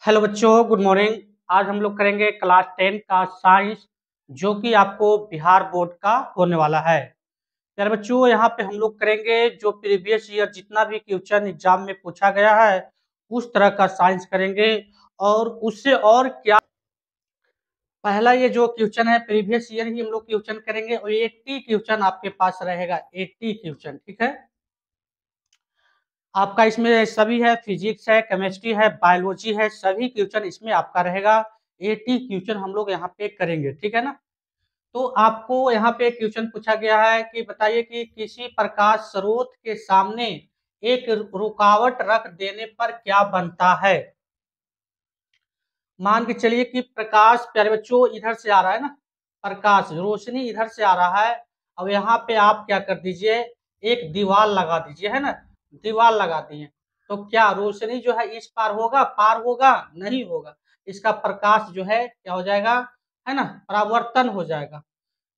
Hello बच्चों, good morning. आज हम लोग करेंगे क्लास 10 का साइंस, जो कि आपको बिहार बोर्ड का होने वाला है। प्यारे बच्चों, यहाँ पे हम लोग करेंगे जो प्रीवियस ईयर जितना भी क्वेश्चन एग्जाम में पूछा गया है उस तरह का साइंस करेंगे। और उससे और क्या, पहला ये जो क्वेश्चन है प्रीवियस ईयर ही हम लोग क्वेश्चन करेंगे और 80 क्वेश्चन आपके पास रहेगा। 80 क्वेश्चन, ठीक है। आपका इसमें सभी है, फिजिक्स है, केमिस्ट्री है, बायोलॉजी है, सभी क्वेश्चन इसमें आपका रहेगा। 80 क्वेश्चन हम लोग यहाँ पे करेंगे, ठीक है ना। तो आपको यहाँ पे क्वेश्चन पूछा गया है कि बताइए कि किसी प्रकाश स्रोत के सामने एक रुकावट रख देने पर क्या बनता है। मान के चलिए कि प्रकाश, प्यारे बच्चों, इधर से आ रहा है ना, प्रकाश रोशनी इधर से आ रहा है। अब यहाँ पे आप क्या कर दीजिए, एक दीवार लगा दीजिए, है ना। दीवार लगा दिए तो क्या रोशनी जो है इस पार होगा, पार होगा? नहीं होगा। इसका प्रकाश जो है क्या हो जाएगा, है ना, परावर्तन हो जाएगा।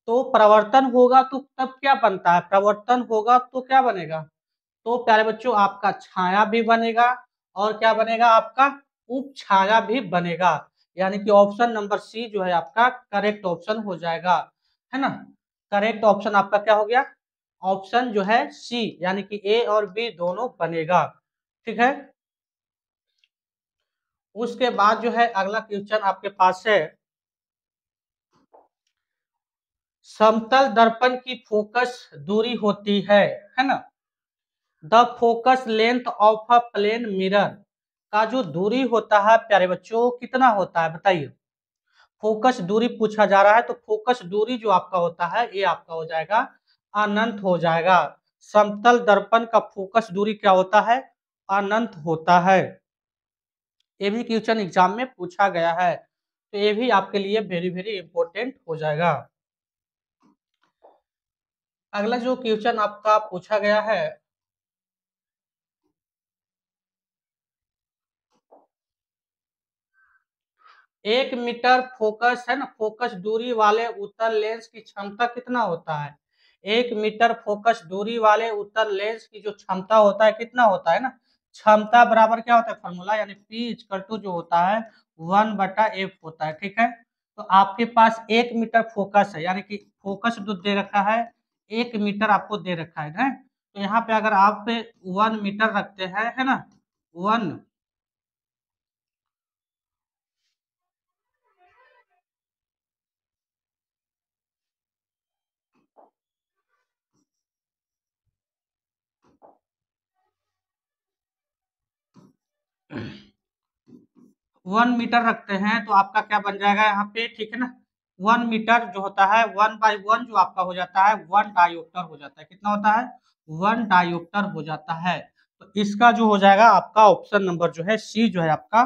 तो परावर्तन होगा तो तब क्या बनता है, परावर्तन होगा तो क्या बनेगा, तो प्यारे बच्चों आपका छाया भी बनेगा। और क्या बनेगा, आपका उप छाया भी बनेगा। यानी कि ऑप्शन नंबर सी जो है आपका करेक्ट ऑप्शन हो जाएगा, है ना। करेक्ट ऑप्शन आपका क्या हो गया, ऑप्शन जो है सी, यानी कि ए और बी दोनों बनेगा, ठीक है। उसके बाद जो है अगला क्वेश्चन आपके पास है, समतल दर्पण की फोकस दूरी होती है ना। The focus length of a plane mirror का जो दूरी होता है प्यारे बच्चों कितना होता है, बताइए। फोकस दूरी पूछा जा रहा है तो फोकस दूरी जो आपका होता है ये आपका हो जाएगा अनंत हो जाएगा। समतल दर्पण का फोकस दूरी क्या होता है, अनंत होता है। ये भी क्वेश्चन एग्जाम में पूछा गया है, तो ये भी आपके लिए वेरी वेरी इंपॉर्टेंट हो जाएगा। अगला जो क्वेश्चन आपका पूछा गया है, 1 मीटर फोकस है ना, फोकस दूरी वाले उत्तल लेंस की क्षमता कितना होता है। 1 मीटर फोकस दूरी वाले उत्तल लेंस की जो क्षमता होता है कितना होता है ना, क्षमता बराबर क्या होता है, फॉर्मूला यानी P इक्वल टू जो होता है 1/F होता है, ठीक है। तो आपके पास 1 मीटर फोकस है, यानी कि फोकस जो दे रखा है 1 मीटर आपको दे रखा है ना? तो यहाँ पे अगर आप 1 मीटर रखते हैं, है ना, 1 मीटर रखते हैं तो आपका क्या बन जाएगा यहाँ पे, ठीक है ना। 1 मीटर जो होता है 1/1 जो आपका हो जाता है 1 डायोप्टर हो जाता है। कितना होता है, 1 डायोप्टर हो जाता है। तो इसका जो हो जाएगा आपका ऑप्शन नंबर जो है सी जो है आपका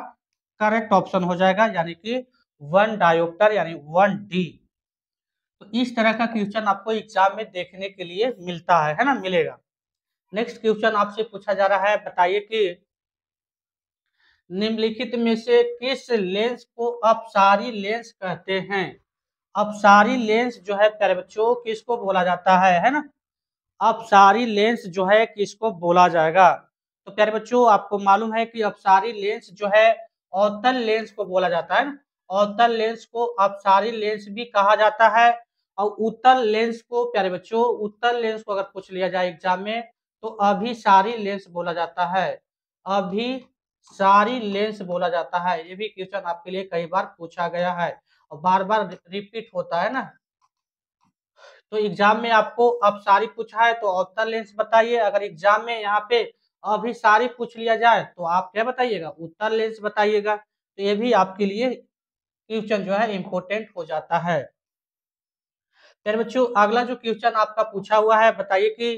करेक्ट ऑप्शन हो जाएगा, यानी कि 1 डायोप्टर यानी 1D। तो इस तरह का क्वेश्चन आपको एग्जाम में देखने के लिए मिलता है ना, मिलेगा। नेक्स्ट क्वेश्चन आपसे पूछा जा रहा है, बताइए कि निम्नलिखित में से किस लेंस को अपसारी लेंस कहते हैं। अपसारी लेंस जो है प्यारे बच्चों किसको बोला जाता है ना। अपसारी लेंस जो है किसको बोला जाएगा, तो प्यारे बच्चों आपको मालूम है कि अपसारी लेंस जो है अवतल लेंस को बोला जाता है ना। अवतल लेंस को अपसारी लेंस भी कहा जाता है। और उत्तल लेंस को प्यारे बच्चों, उत्तल लेंस को अगर पूछ लिया जाए एग्जाम में तो अभिसारी लेंस बोला जाता है। अभिसारी लेंस बोला जाता है। ये भी क्वेश्चन आपके लिए कई बार पूछा गया है और बार बार रिपीट होता है ना। तो एग्जाम में आपको अपसारी पूछा है तो अवतल लेंस बताइए, अगर एग्जाम में यहाँ पे अभिसारी पूछ लिया जाए तो आप क्या बताइएगा, उत्तल लेंस बताइएगा। तो ये भी आपके लिए क्वेश्चन जो है इम्पोर्टेंट हो जाता है। फिर बच्चों अगला जो क्वेश्चन आपका पूछा हुआ है, बताइए कि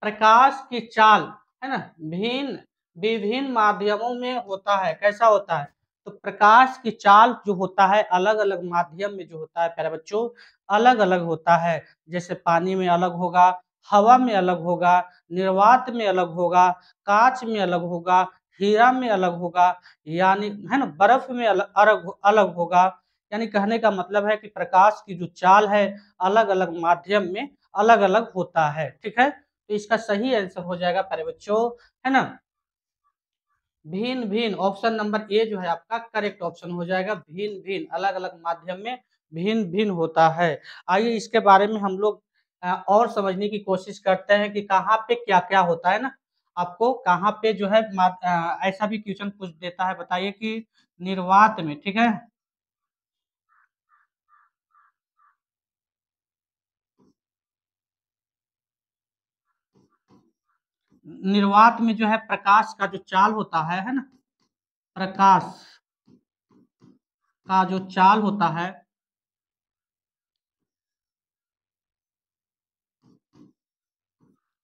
प्रकाश की चाल, है ना, भिन्न विभिन्न माध्यमों में होता है, कैसा होता है। तो प्रकाश की चाल जो होता है अलग अलग माध्यम में जो होता है प्यारे बच्चों अलग अलग होता है। जैसे पानी में अलग होगा, हवा में अलग होगा, निर्वात में अलग होगा, कांच में अलग होगा, हीरा में अलग होगा, यानी है ना, बर्फ में अलग अलग अलग होगा। यानी कहने का मतलब है कि प्रकाश की जो चाल है अलग अलग माध्यम में अलग अलग होता है, ठीक है। तो इसका सही आंसर हो जाएगा प्यारे बच्चों, है ना, भिन्न भिन्न, ऑप्शन नंबर ए जो है आपका करेक्ट ऑप्शन हो जाएगा। भिन्न भिन्न, अलग अलग माध्यम में भिन्न भिन्न होता है। आइए इसके बारे में हम लोग और समझने की कोशिश करते हैं कि कहाँ पे क्या क्या होता है ना। आपको कहाँ पे जो है ऐसा भी क्वेश्चन पूछ देता है, बताइए कि निर्वात में, ठीक है, निर्वात में जो है प्रकाश का जो चाल होता है ना, प्रकाश का जो चाल होता है,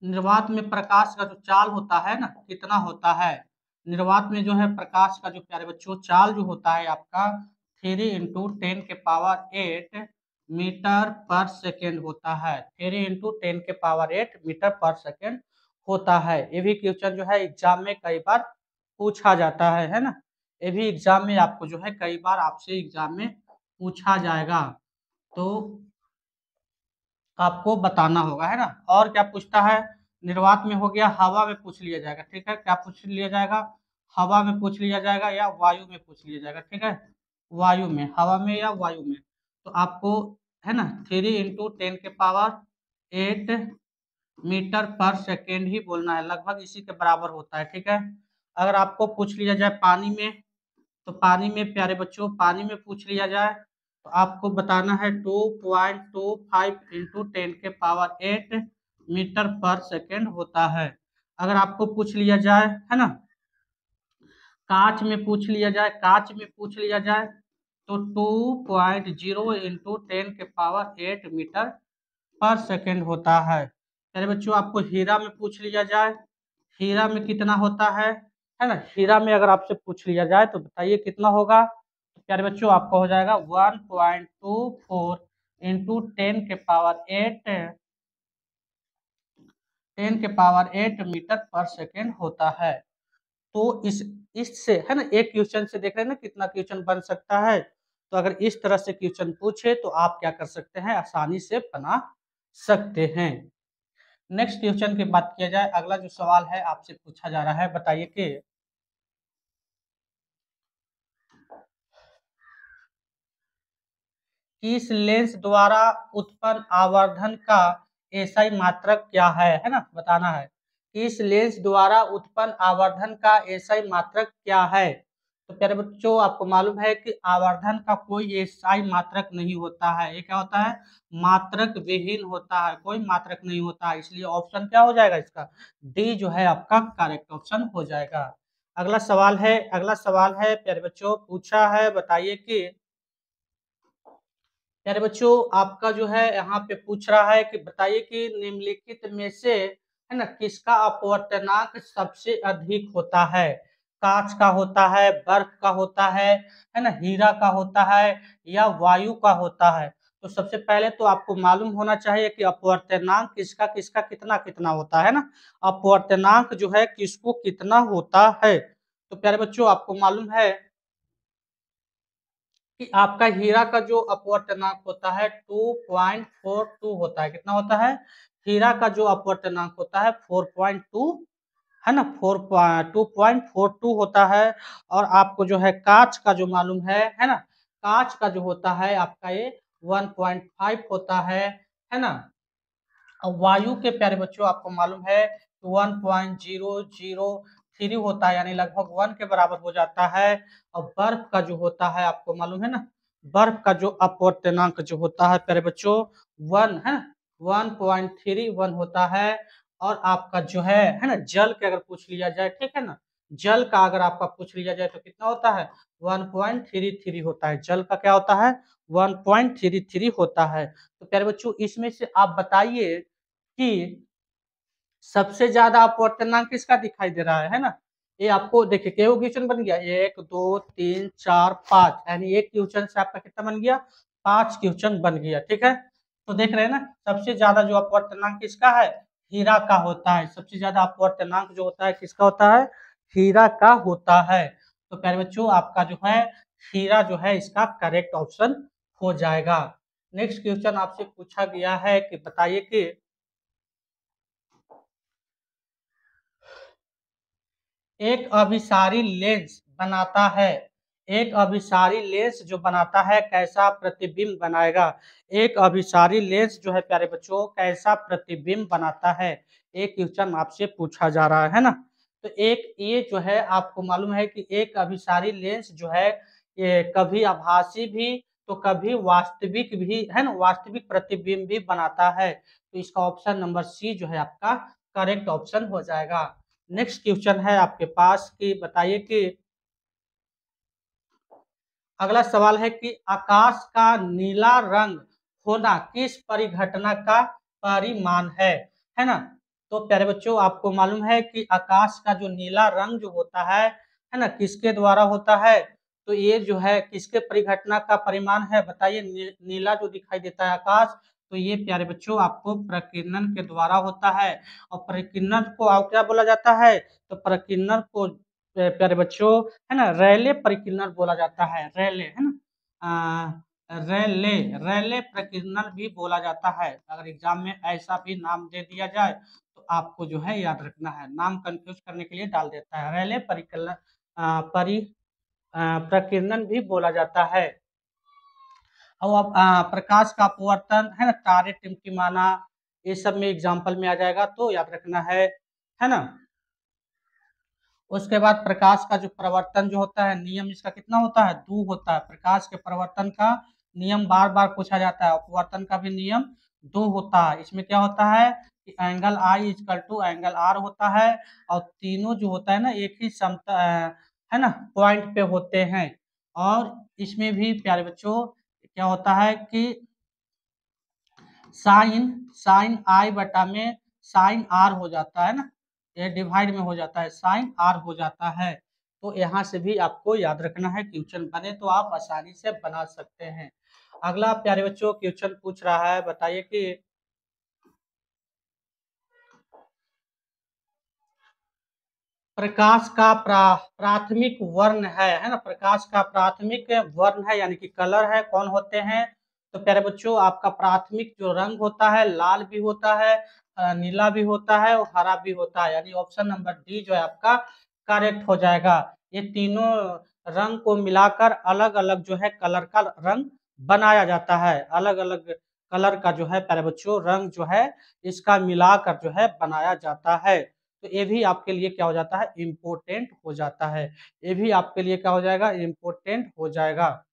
निर्वात में प्रकाश का जो चाल होता है ना, कितना होता है। निर्वात में जो है प्रकाश का जो प्यारे बच्चों चाल जो होता है आपका 3 × 10⁸ मीटर पर सेकेंड होता है। 3 × 10⁸ मीटर पर सेकेंड होता है। ये भी क्वेश्चन जो है एग्जाम में कई बार पूछा जाता है ना। ये भी एग्जाम में आपको जो है कई बार आपसे एग्जाम में पूछा जाएगा, तो आपको बताना होगा, है ना। और क्या पूछता है, निर्वात में हो गया, हवा में पूछ लिया जाएगा, ठीक है, क्या पूछ लिया जाएगा, हवा में पूछ लिया जाएगा या वायु में पूछ लिया जाएगा, ठीक है, वायु में, हवा में या वायु में। तो आपको है ना 3 × 10⁸ मीटर पर सेकेंड ही बोलना है, लगभग इसी के बराबर होता है, ठीक है। अगर आपको पूछ लिया जाए पानी में, तो पानी में प्यारे बच्चों, पानी में पूछ लिया जाए तो आपको बताना है 2.25 × 10⁸ मीटर पर सेकेंड होता है। अगर आपको पूछ लिया जाए, है ना, कांच में पूछ लिया जाए, कांच में पूछ लिया जाए तो 2.0 × 10⁸ मीटर पर सेकेंड होता है। प्यारे बच्चों आपको हीरा में पूछ लिया जाए, हीरा में कितना होता है ना, हीरा में अगर आपसे पूछ लिया जाए तो बताइए कितना होगा। तो प्यारे बच्चों आपका हो जाएगा 1.24 × 10⁸ मीटर पर सेकेंड होता है। तो इससे है ना, एक क्वेश्चन से देख रहे हैं ना कितना क्वेश्चन बन सकता है। तो अगर इस तरह से क्वेश्चन पूछे तो आप क्या कर सकते हैं, आसानी से बना सकते हैं। नेक्स्ट क्वेश्चन की बात किया जाए, अगला जो सवाल है आपसे पूछा जा रहा है, बताइए कि किस लेंस द्वारा उत्पन्न आवर्धन का एसआई मात्रक क्या है ना, बताना है। किस लेंस द्वारा उत्पन्न आवर्धन का एसआई मात्रक क्या है। तो प्यारे बच्चों आपको मालूम है कि आवर्धन का कोई एसआई मात्रक नहीं होता है, ये क्या होता है, मात्रक विहीन होता है, कोई मात्रक नहीं होता है, इसलिए ऑप्शन क्या हो जाएगा इसका, डी जो है आपका करेक्ट ऑप्शन हो जाएगा। अगला सवाल है, अगला सवाल है प्यारे बच्चों, पूछा है, बताइए कि प्यारे बच्चों आपका जो है यहाँ पे पूछ रहा है कि बताइए कि निम्नलिखित में से है ना किसका अपवर्तनांक सबसे अधिक होता है। कांच का होता है, बर्फ का होता है ना, हीरा का होता है या वायु का होता है। तो सबसे पहले तो आपको मालूम होना चाहिए कि अपवर्तनांक किसका किसका कितना कितना होता है ना, अपवर्तनांक जो है किसको कितना होता है। तो प्यारे बच्चों आपको मालूम है कि आपका हीरा का जो अपवर्तनांक होता है 2.42 होता है, कितना होता है, हीरा का जो अपवर्तनांक होता है 4.2 है ना, 2.42 होता है। और आपको जो है कांच का जो मालूम है ना, कांच का जो होता है आपका ये 1.5 होता है ना। और वायु के प्यारे बच्चों आपको मालूम है 1.003 होता है, यानी लगभग 1 के बराबर हो जाता है। और बर्फ का जो होता है आपको मालूम है ना, बर्फ का जो अपवर्तनांक जो होता है प्यारे बच्चों 1 है ना, 1.31 होता है। और आपका जो है ना, जल के अगर पूछ लिया जाए, ठीक है ना, जल का अगर आपका पूछ लिया जाए तो कितना होता है 1.33 होता है, जल का क्या होता है 1.33 होता है। तो प्यारे बच्चों इसमें से आप बताइए कि सबसे ज्यादा अपवर्तनांक किसका दिखाई दे रहा है ना। ये आपको देखिए केहू क्वेश्चन बन गया, 1 2 3 4 5, यानी एक क्वेश्चन से आपका कितना बन गया, 5 क्वेश्चन बन गया, ठीक है। तो देख रहे हैं ना, सबसे ज्यादा जो अपवर्तनांक किसका है, हीरा का होता है, सबसे ज्यादा अपवर्तनांक जो होता है किसका होता है, हीरा का होता है। तो प्यारे बच्चों आपका जो है हीरा जो है इसका करेक्ट ऑप्शन हो जाएगा। नेक्स्ट क्वेश्चन आपसे पूछा गया है कि बताइए कि एक अभिसारी लेंस बनाता है, एक अभिसारी लेंस जो बनाता है कैसा प्रतिबिंब बनाएगा। एक अभिसारी लेंस जो है प्यारे बच्चों कैसा प्रतिबिंब बनाता है, एक क्वेश्चन आपसे पूछा जा रहा है ना। तो एक ये जो है आपको मालूम है कि एक अभिसारी लेंस जो है ये कभी आभासी भी तो कभी वास्तविक भी है ना, वास्तविक प्रतिबिंब भी बनाता है। तो इसका ऑप्शन नंबर सी जो है आपका करेक्ट ऑप्शन हो जाएगा। नेक्स्ट क्वेश्चन है आपके पास कि बताइए कि अगला सवाल है कि आकाश का नीला रंग होना किस परिघटना का परिमाण है ना। तो प्यारे बच्चों आपको मालूम है कि आकाश का जो नीला रंग जो होता है ना, किसके द्वारा होता है। तो ये जो है किसके परिघटना का परिमाण है बताइए। नीला जो दिखाई देता है आकाश, तो ये प्यारे बच्चों आपको प्रकीर्णन के द्वारा होता है। और प्रकीर्णन को आप क्या बोला जाता है, तो प्रकीर्णन को प्यारे बच्चों है ना रैले परिकीर्णन बोला जाता है। रैले है ना, रैले रैले प्रकीर्णन भी बोला जाता है। अगर एग्जाम में ऐसा भी नाम दे दिया जाए तो आपको जो है याद रखना है, नाम कंफ्यूज करने के लिए डाल देता है। रैले परिकीर्णन प्रकीर्णन भी बोला जाता है। और अब प्रकाश का अपवर्तन है ना, तारे टिमटिमाना, ये सब में एग्जाम्पल में आ जाएगा तो याद रखना है ना। उसके बाद प्रकाश का जो प्रवर्तन जो होता है, नियम इसका कितना होता है, 2 होता है। प्रकाश के प्रवर्तन का नियम बार बार पूछा जाता है, अपवर्तन का भी नियम 2 होता है। इसमें क्या होता है कि angle i equal to angle r होता है, और तीनों जो होता है ना एक ही समता है ना पॉइंट पे होते हैं। और इसमें भी प्यारे बच्चों क्या होता है कि साइन साइन आई बटा में साइन आर हो जाता है ना, ये डिवाइड में हो जाता है, साइन आर हो जाता है। तो यहाँ से भी आपको याद रखना है, क्वेश्चन बने तो आप आसानी से बना सकते हैं। अगला प्यारे बच्चों क्वेश्चन पूछ रहा है, बताइए कि प्रकाश का प्राथमिक वर्ण है ना, प्रकाश का प्राथमिक वर्ण है यानी कि कलर है, कौन होते हैं। तो प्यारे बच्चों आपका प्राथमिक जो रंग होता है लाल भी होता है, नीला भी होता है और हरा भी होता है, यानी ऑप्शन नंबर डी जो है आपका करेक्ट हो जाएगा। ये तीनों रंग को मिलाकर अलग अलग जो है कलर का रंग बनाया जाता है। अलग अलग कलर का जो है प्यारे बच्चों रंग जो है इसका मिलाकर जो है बनाया जाता है। तो ये भी आपके लिए क्या हो जाता है, इम्पोर्टेंट हो जाता है। ये भी आपके लिए क्या हो जाएगा, इम्पोर्टेंट हो जाएगा।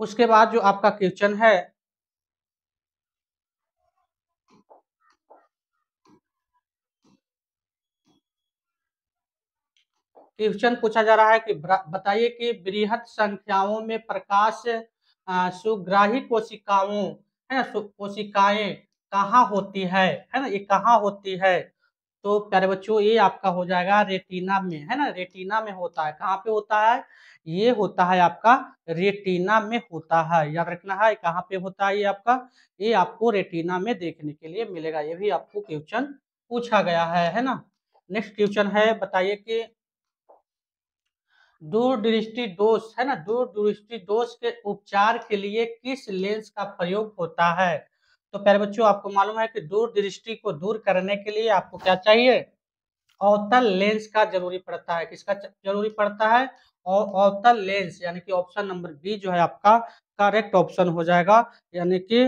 उसके बाद जो आपका क्वेश्चन है, क्वेश्चन पूछा जा रहा है कि बताइए कि बृहद संख्याओं में प्रकाश सुग्राही कोशिकाओं है ना, कोशिकाएं कहाँ होती है ना, ये कहाँ होती है। तो प्यारे बच्चों ये आपका हो जाएगा रेटिना में, है ना, रेटिना में होता है। कहाँ पे होता है, ये होता है आपका रेटिना में होता है। याद रखना है कहाँ पे होता है ये आपका, ये आपको रेटिना में देखने के लिए मिलेगा। ये भी आपको क्वेश्चन पूछा गया है ना। नेक्स्ट क्वेश्चन है, बताइए कि दूरदृष्टि दोष है ना, दूरदृष्टि दोष के उपचार के लिए किस लेंस का प्रयोग होता है। तो प्यारे बच्चों आपको मालूम है कि दूरदृष्टि को दूर करने के लिए आपको क्या चाहिए, अवतल लेंस का जरूरी पड़ता है। किसका जरूरी पड़ता है, और अवतल लेंस, यानी कि ऑप्शन नंबर बी जो है आपका करेक्ट ऑप्शन हो जाएगा। यानी कि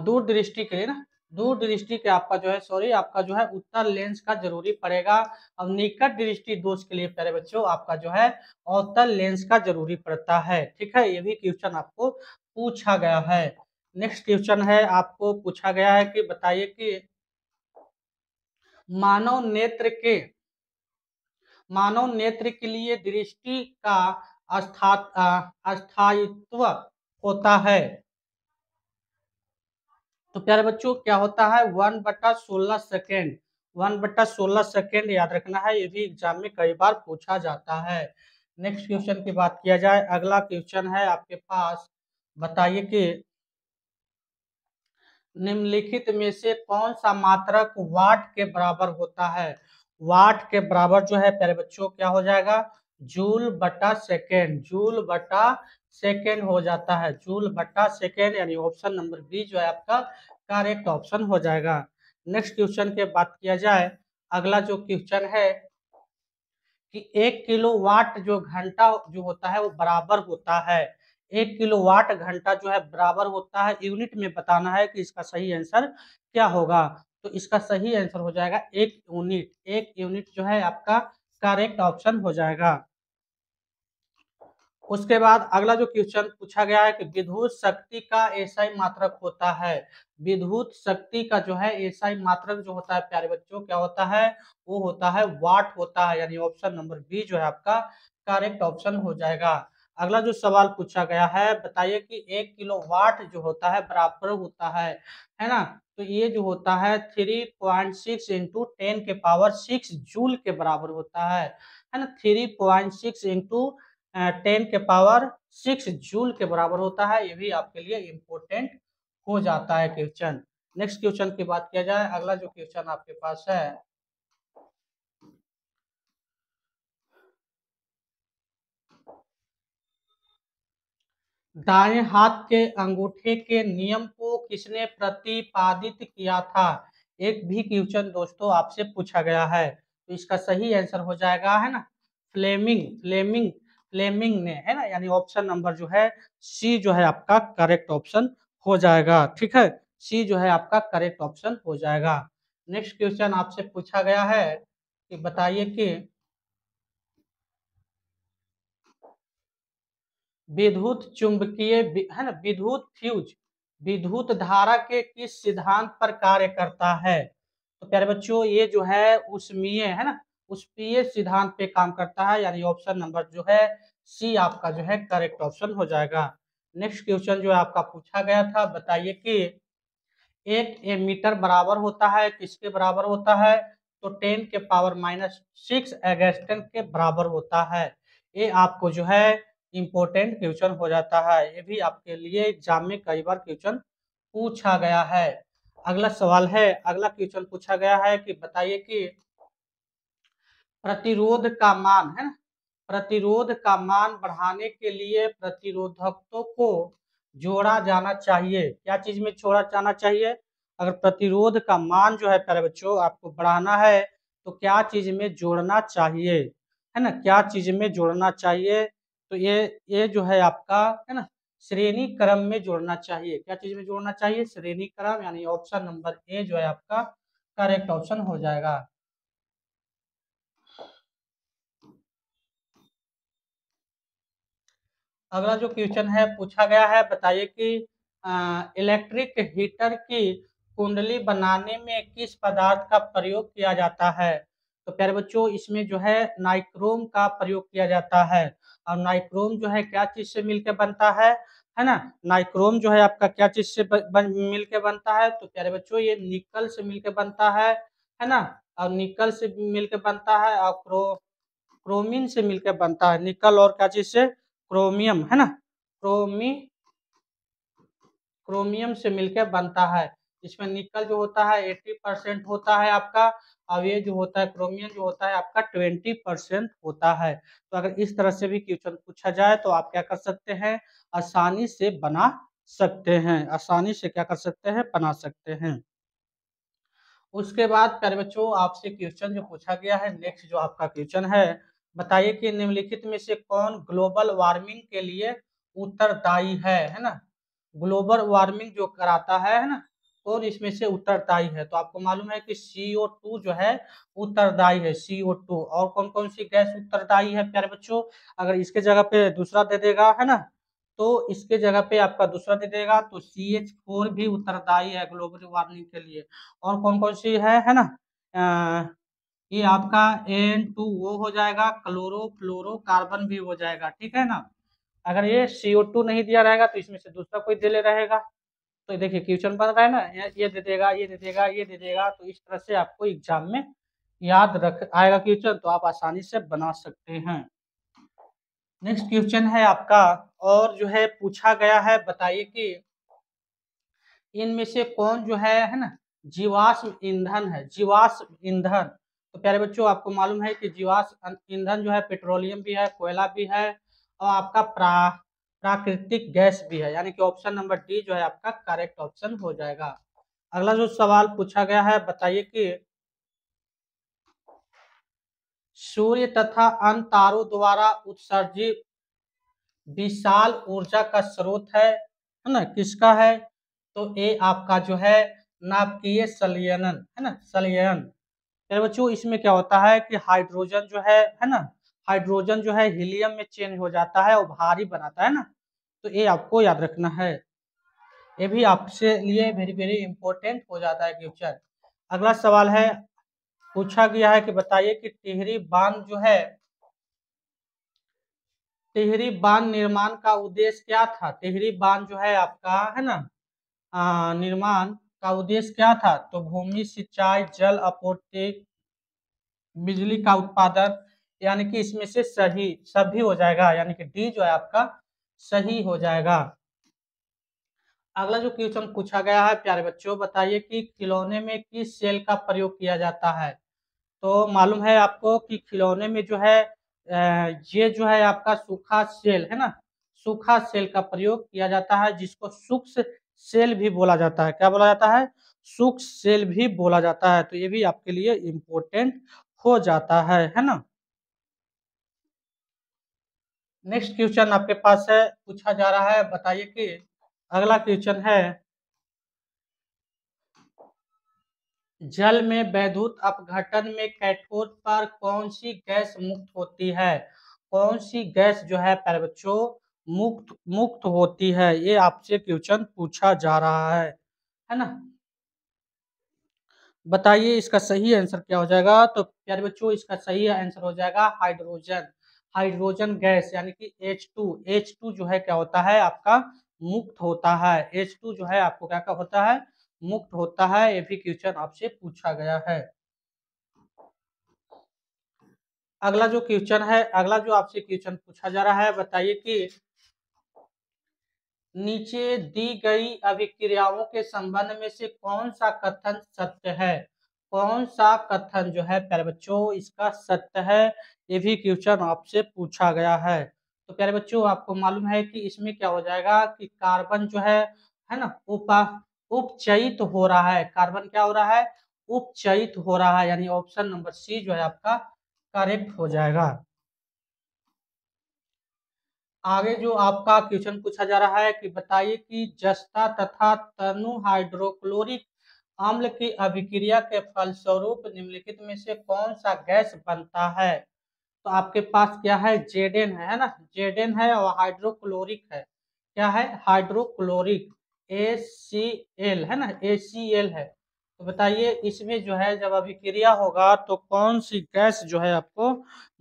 दूरदृष्टि के लिए ना, दूरदृष्टि के आपका जो है सॉरी आपका जो है उत्तल लेंस का जरूरी पड़ेगा। अब निकट दृष्टि दोष के लिए प्यारे बच्चों आपका जो है अवतल लेंस का जरूरी पड़ता है। ठीक है, ये भी क्वेश्चन आपको पूछा गया है। नेक्स्ट क्वेश्चन है, आपको पूछा गया है कि बताइए कि मानव नेत्र के मानव नेत्र के लिए दृष्टि का अस्थायित्व होता है। तो प्यारे बच्चों क्या होता है, 1/16 सेकेंड। 1/16 सेकेंड याद रखना है, ये भी एग्जाम में कई बार पूछा जाता है। नेक्स्ट क्वेश्चन की बात किया जाए, अगला क्वेश्चन है आपके पास, बताइए कि निम्नलिखित में से कौन सा मात्रक वाट के बराबर होता है। वाट के बराबर जो है प्यारे बच्चों क्या हो जाएगा, जूल बटा सेकेंड, जूल बटा सेकेंड हो जाता है, जूल बटा सेकेंड, यानी ऑप्शन नंबर बी जो है आपका करेक्ट ऑप्शन हो जाएगा। नेक्स्ट क्वेश्चन के बात किया जाए, अगला जो क्वेश्चन है कि 1 किलोवाट जो घंटा जो होता है वो बराबर होता है, 1 किलोवाट घंटा जो है बराबर होता है, यूनिट में बताना है कि इसका सही आंसर क्या होगा। तो इसका सही आंसर हो जाएगा 1 यूनिट, 1 यूनिट जो है आपका करेक्ट ऑप्शन हो जाएगा। उसके बाद अगला जो क्वेश्चन पूछा गया है कि विद्युत शक्ति का एसआई मात्रक होता है, विद्युत शक्ति का जो है एसआई मात्रक जो होता है प्यारे बच्चों क्या होता है, वो होता है वाट होता है, यानी ऑप्शन नंबर बी जो है आपका करेक्ट ऑप्शन हो जाएगा। अगला जो सवाल पूछा गया है, बताइए कि 1 किलोवाट जो होता है बराबर होता है ना, तो ये जो होता है 3.6 इंटू 10 के पावर 6 जूल के बराबर होता है ना, 3.6 इंटू 10 के पावर 6 जूल के बराबर होता है, ये भी आपके लिए इम्पोर्टेंट हो जाता है क्वेश्चन। नेक्स्ट क्वेश्चन की बात किया जाए, अगला जो क्वेश्चन आपके पास है, दाएं हाथ के अंगूठे के नियम को किसने प्रतिपादित किया था, एक भी क्वेश्चन दोस्तों आपसे पूछा गया है, तो इसका सही आंसर हो जाएगा है ना फ्लेमिंग, फ्लेमिंग ने, है ना, यानी ऑप्शन नंबर जो है सी जो है आपका करेक्ट ऑप्शन हो जाएगा। ठीक है, सी जो है आपका करेक्ट ऑप्शन हो जाएगा। नेक्स्ट क्वेश्चन आपसे पूछा गया है कि बताइए कि विद्युत चुंबकीय है ना, विद्युत फ्यूज विद्युत धारा के किस सिद्धांत पर कार्य करता है, तो प्यारे बच्चों ये जो है उष्मीय है ना, उष्मीय सिद्धांत पे काम करता है, यानी ऑप्शन नंबर जो है सी आपका जो है करेक्ट ऑप्शन हो जाएगा। नेक्स्ट क्वेश्चन जो है आपका पूछा गया था, बताइए कि एक एमीटर बराबर होता है किसके बराबर होता है, तो 10 के पावर -6 एगस्टन के बराबर होता है। ये आपको जो है इम्पोर्टेंट क्वेश्चन हो जाता है, ये भी आपके लिए एग्जाम में कई बार क्वेश्चन पूछा गया है। अगला सवाल है, अगला क्वेश्चन पूछा गया है कि बताइए कि प्रतिरोध का मान है ना, प्रतिरोध का मान बढ़ाने के लिए प्रतिरोधकों को जोड़ा जाना चाहिए, क्या चीज में जोड़ा जाना चाहिए, अगर प्रतिरोध का मान जो है प्यारे बच्चों आपको बढ़ाना है तो क्या चीज में जोड़ना चाहिए, है ना, क्या चीज में जोड़ना चाहिए, तो ये जो है आपका है ना श्रेणी क्रम में जोड़ना चाहिए, क्या चीज में जोड़ना चाहिए, श्रेणी क्रम, यानी ऑप्शन नंबर ए जो है आपका करेक्ट ऑप्शन हो जाएगा। अगला जो क्वेश्चन है पूछा गया है, बताइए कि इलेक्ट्रिक हीटर की कुंडली बनाने में किस पदार्थ का प्रयोग किया जाता है, तो प्यारे बच्चों इसमें जो है नाइक्रोम का प्रयोग किया जाता है, और नाइक्रोम जो है क्या चीज से मिलकर बनता है ना, नाइक्रोम जो है आपका क्या चीज से मिलकर बनता है, तो प्यारे बच्चों ये निकल से मिलकर बनता है ना, और निकल से मिलकर बनता है, और क्रोमिन से मिलकर बनता है, निकल और क्या चीज से, क्रोमियम है ना, क्रोमियम से मिलकर बनता है। इसमें निकल जो होता है 80% होता है आपका, और ये जो होता है क्रोमियम जो होता है आपका 20% होता है। तो अगर इस तरह से भी क्वेश्चन पूछा जाए तो आप क्या कर सकते हैं, आसानी से बना सकते हैं, आसानी से क्या कर सकते हैं, बना सकते हैं। उसके बाद प्यारे बच्चों आपसे क्वेश्चन जो पूछा गया है, नेक्स्ट जो आपका क्वेश्चन है, बताइए कि निम्नलिखित में से कौन ग्लोबल वार्मिंग के लिए उत्तरदायी है ना, ग्लोबल वार्मिंग जो कराता है ना, कौन इसमें से उत्तरदायी है, तो आपको मालूम है कि CO2 जो है उत्तरदायी है, CO2, और कौन कौन सी गैस उत्तरदायी है प्यारे बच्चों, अगर इसके जगह पे दूसरा दे देगा है ना, तो इसके जगह पे आपका दूसरा दे देगा, तो CH4 भी उत्तरदायी है ग्लोबल वार्मिंग के लिए, और कौन कौन सी है ना, ये आपका N2O हो जाएगा, क्लोरोफ्लोरोकार्बन भी हो जाएगा, ठीक है ना। अगर ये CO2 नहीं दिया रहेगा तो इसमें से दूसरा कोई दे ले रहेगा, तो देखिए क्वेश्चन बन रहा है ना, ये दे देगा, ये दे देगा, ये दे देगा, तो इस तरह से आपको एग्जाम में याद रख आएगा क्वेश्चन, तो आप आसानी से बना सकते हैं। नेक्स्ट क्वेश्चन है आपका, और जो है पूछा गया है, बताइए कि इनमें से कौन जो है ना जीवाश्म ईंधन है, जीवाश्म ईंधन, तो प्यारे बच्चों आपको मालूम है कि जीवाश्म ईंधन जो है पेट्रोलियम भी है, कोयला भी है, और आपका प्राकृतिक गैस भी है, यानी कि ऑप्शन नंबर डी जो है आपका करेक्ट ऑप्शन हो जाएगा। अगला जो सवाल पूछा गया है, बताइए कि सूर्य तथा अन्य तारों द्वारा उत्सर्जित विशाल ऊर्जा का स्रोत है ना, किसका है? तो ये आपका जो है नाभिकीय संलयन है ना, संलयन। मेरे बच्चों इसमें क्या होता है कि हाइड्रोजन जो है ना, हाइड्रोजन जो है हीलियम में चेंज हो जाता है और भारी बनाता है ना, तो ये आपको याद रखना है। ये भी आपसे लिए वेरी वेरी इंपॉर्टेंट हो जाता है क्वेश्चन। अगला सवाल है, पूछा गया है कि बताइए कि टिहरी बांध जो है, टिहरी बांध निर्माण का उद्देश्य क्या था? टिहरी बांध जो है आपका है ना, निर्माण का उद्देश्य क्या था? तो भूमि सिंचाई, जल आपूर्ति, बिजली का उत्पादन, यानी कि इसमें से सही सभी हो जाएगा, यानी कि डी जो है आपका सही हो जाएगा। अगला जो क्वेश्चन पूछा गया है प्यारे बच्चों, बताइए कि खिलौने में किस सेल का प्रयोग किया जाता है? तो मालूम है आपको कि खिलौने में जो है ये जो है आपका सूखा सेल है ना, सूखा सेल का प्रयोग किया जाता है, जिसको सूक्ष्म सेल भी बोला जाता है। क्या बोला जाता है? सूक्ष्म सेल भी बोला जाता है। तो ये भी आपके लिए इम्पोर्टेंट हो जाता है ना। नेक्स्ट क्वेश्चन आपके पास है, पूछा जा रहा है, बताइए कि अगला क्वेश्चन है, जल में वैद्युत अपघटन में कैथोड पर कौन सी गैस मुक्त होती है? कौन सी गैस जो है प्यारे बच्चों मुक्त मुक्त होती है? ये आपसे क्वेश्चन पूछा जा रहा है ना। बताइए इसका सही आंसर क्या हो जाएगा? तो प्यारे बच्चों इसका सही आंसर हो जाएगा हाइड्रोजन। हाइड्रोजन गैस यानी कि H2 जो है क्या होता है आपका मुक्त होता है। H2 जो है आपको क्या क्या होता है? मुक्त होता है। ये भी क्वेश्चन आपसे पूछा गया है। अगला जो क्वेश्चन है, अगला जो आपसे क्वेश्चन पूछा जा रहा है, बताइए कि नीचे दी गई अभिक्रियाओं के संबंध में से कौन सा कथन सत्य है? कौन सा कथन जो है प्यारे बच्चों इसका सत्य है? ये भी क्वेश्चन आपसे पूछा गया है। तो प्यारे बच्चों आपको मालूम है कि इसमें क्या हो जाएगा कि कार्बन जो है ना, उपचयित हो रहा है। कार्बन क्या हो रहा है? उपचयित हो रहा है, यानी ऑप्शन नंबर सी जो है आपका करेक्ट हो जाएगा। आगे जो आपका क्वेश्चन पूछा जा रहा है कि बताइए कि जस्ता तथा तनु हाइड्रोक्लोरिक अम्ल की अभिक्रिया के फलस्वरूप निम्नलिखित में से कौन सा गैस बनता है? तो आपके पास क्या है? जेडेन है ना, जेडेन है और हाइड्रोक्लोरिक है। क्या है? हाइड्रोक्लोरिक ACL है ना, ACL है। तो बताइए इसमें जो है जब अभिक्रिया होगा तो कौन सी गैस जो है आपको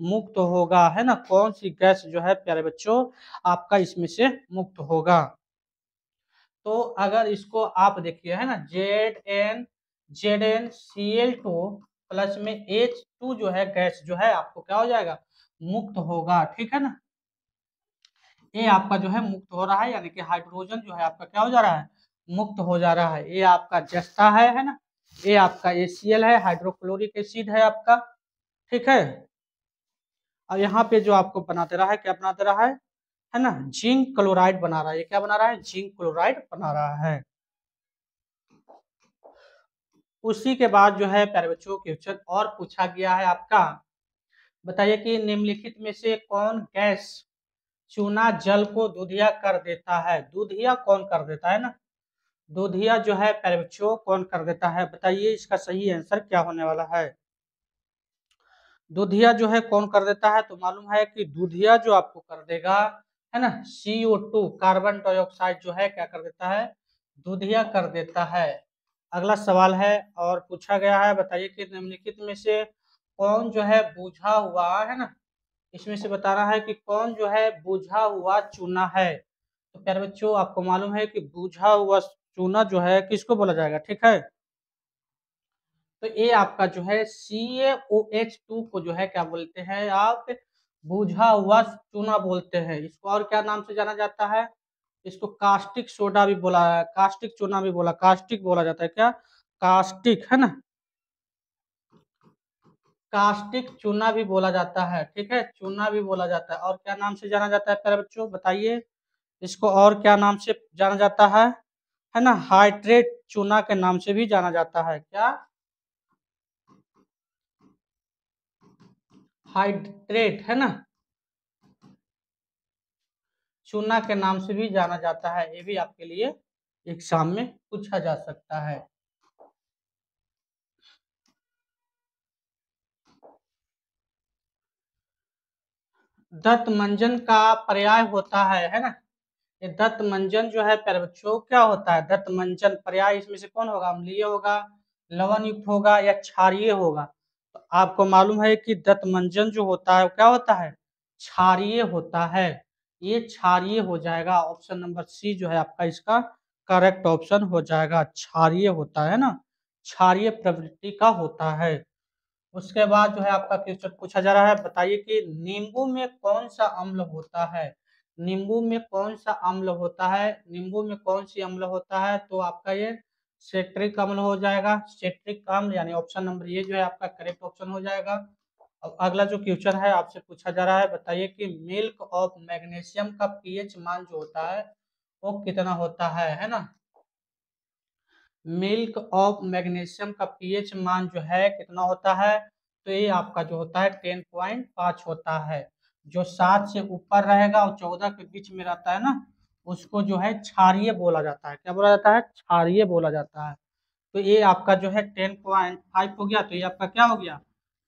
मुक्त होगा, है ना? कौन सी गैस जो है प्यारे बच्चों आपका इसमें से मुक्त होगा? तो अगर इसको आप देखिए है ना, ZnCl2 प्लस में H2 जो है गैस जो है आपको क्या हो जाएगा? मुक्त होगा। ठीक है ना, ये आपका जो है मुक्त हो रहा है, यानी कि हाइड्रोजन जो है आपका क्या हो जा रहा है? मुक्त हो जा रहा है। ये आपका जस्ता है ना, ये आपका ACL है, हाइड्रोक्लोरिक एसिड है आपका। ठीक है, और यहाँ पे जो आपको बना दे रहा है, क्या बना दे रहा है ना, जिंक क्लोराइड बना रहा है। ये क्या बना रहा है? जिंक क्लोराइड बना रहा है। उसी के बाद जो है प्यारे बच्चों क्वेश्चन और पूछा गया है आपका, बताइए कि निम्नलिखित में से कौन गैस चूना जल को दूधिया कर देता है? दूधिया कौन कर देता है ना, दूधिया जो है प्यारे बच्चों कौन कर देता है? बताइए इसका सही आंसर क्या होने वाला है? दूधिया जो है कौन कर देता है? तो मालूम है कि दूधिया जो आपको कर देगा है ना, CO2 कार्बन डाइऑक्साइड जो है क्या कर देता है? दूधिया कर देता है। अगला सवाल है और पूछा गया है, बताइए कि निम्नलिखित में से कौन जो है बुझा हुआ है ना, इसमें से बताना है कि कौन जो है बुझा हुआ चूना है। तो प्यारे बच्चों आपको मालूम है कि बुझा हुआ चूना जो है किसको बोला जाएगा? ठीक है, तो ये आपका जो है CaOH2 को जो है क्या बोलते हैं आप? बुझा हुआ चूना बोलते हैं इसको। और क्या नाम से जाना जाता है? इसको कास्टिक सोडा भी बोला है, कास्टिक चूना भी बोला, कास्टिक बोला जाता है। क्या? कास्टिक है ना, कास्टिक चूना भी बोला जाता है। ठीक है, चूना भी बोला जाता है। और क्या नाम से जाना जाता है प्यारे बच्चों बताइए इसको, और क्या नाम से जाना जाता है? है ना, हाइड्रेट चूना के नाम से भी जाना जाता है। क्या? हाइड्रेट, है ना, चूना के नाम से भी जाना जाता है। ये भी आपके लिए एग्जाम में पूछा जा सकता है। दंत मंजन का पर्याय होता है ना। ये दंत मंजन जो है प्यारे बच्चों क्या होता है? दंत मंजन पर्याय इसमें से कौन होगा? अम्लीय होगा, लवण युक्त होगा या क्षारीय होगा? तो आपको मालूम है कि दंत मंजन जो होता है क्या होता है? क्षारीय होता है। ये क्षारीय हो जाएगा। ऑप्शन नंबर सी जो है आपका इसका करेक्ट ऑप्शन हो जाएगा। क्षारीय होता है ना, क्षारीय प्रवृत्ति का होता है। उसके बाद जो है आपका क्वेश्चन पूछा जा रहा है, बताइए कि नींबू में कौन सा अम्ल होता है? नींबू में कौन सा अम्ल होता है? नींबू में कौन सी अम्ल होता है? तो आपका ये सेट्रिक अम्ल हो जाएगा। सेट्रिक अम्ल यानी ऑप्शन नंबर ये जो है आपका करेक्ट ऑप्शन हो जाएगा। अब अगला जो क्वेश्चन है आपसे पूछा जा रहा है, बताइए कि मिल्क ऑफ मैग्नीशियम का पीएच मान जो होता है वो कितना होता है ना। मिल्क ऑफ मैग्नीशियम का पीएच मान जो है कितना होता है? तो ये आपका जो होता है 10.5 होता है। जो 7 से ऊपर रहेगा और 14 के बीच में रहता है ना, उसको जो है क्षारीय बोला जाता है। क्या बोला जाता है? क्षारीय बोला जाता है। तो ये आपका जो है 10.5 हो गया, तो ये आपका क्या हो गया?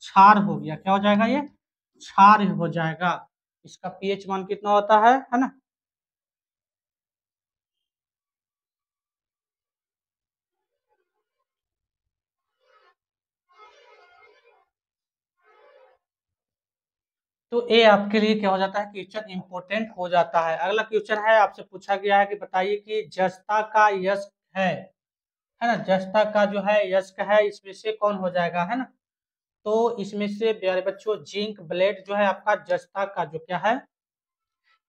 क्षार हो गया। क्या हो जाएगा? ये क्षार हो जाएगा। इसका पीएच मान कितना होता है ना। तो ये आपके लिए क्या हो जाता है? क्वेश्चन इंपोर्टेंट हो जाता है। अगला क्वेश्चन है आपसे पूछा गया है कि बताइए कि जस्ता का यस्क है ना, जस्ता का जो है यस्क है, इसमें से कौन हो जाएगा, है ना। तो इसमें से प्यारे बच्चों जिंक ब्लेड जो है आपका जस्ता का जो क्या है